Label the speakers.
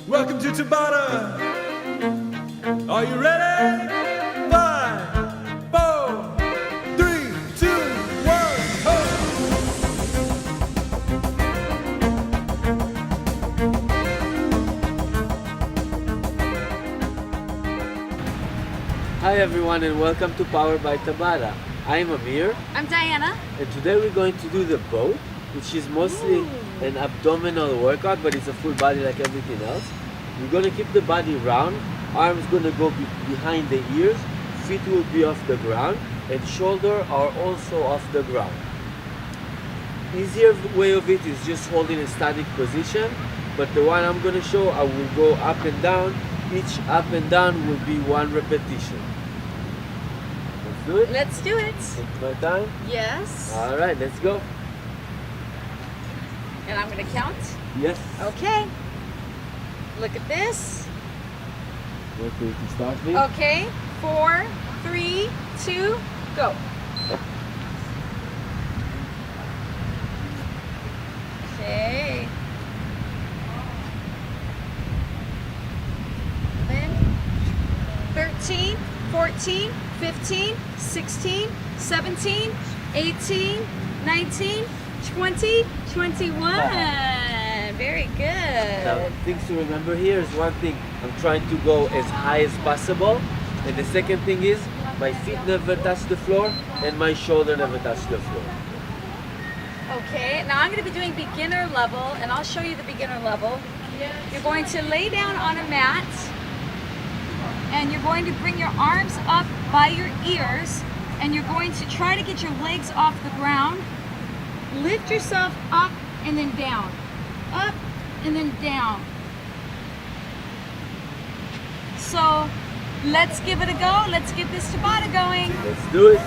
Speaker 1: Welcome to Tabata. Are you ready? 5, 4, 3, 2, 1, ho!
Speaker 2: Hi everyone and welcome to Power by Tabata. I'm Amir
Speaker 3: I'm Diana.
Speaker 2: and today we're going to do the boat, which is mostly an abdominal workout, but it's a full body like everything else. We're going to keep the body round, arms going to go behind the ears, feet will be off the ground, and shoulder are also off the ground. Easier way of it is just holding a static position, but the one I'm going to show, I will go up and down. Each up and down will be one repetition. Let's do it.
Speaker 3: Let's do it.
Speaker 2: Take my time.
Speaker 3: Yes.
Speaker 2: All right, let's go.
Speaker 3: And I'm going to count.
Speaker 2: Yes.
Speaker 3: Okay. Look at this.
Speaker 2: Wait for you to start me.
Speaker 3: Okay. 4, 3, 2, go. Okay. 11, 13, 14, 15, 16, 17, 18, 19, 20, 21. Very
Speaker 2: Now,
Speaker 3: good.
Speaker 2: things to remember here is one thing. I'm trying to go as high as possible. And the second thing is my feet never touch the floor and my shoulder never touch the floor.
Speaker 3: Okay, now I'm going to be doing beginner level, and I'll show you the beginner level. You're going to lay down on a mat, and you're going to bring your arms up by your ears, and you're going to try to get your legs off the ground. Lift yourself up and then down. Up and then down. So let's give it a go. Let's get this Tabata going.
Speaker 2: Let's do it.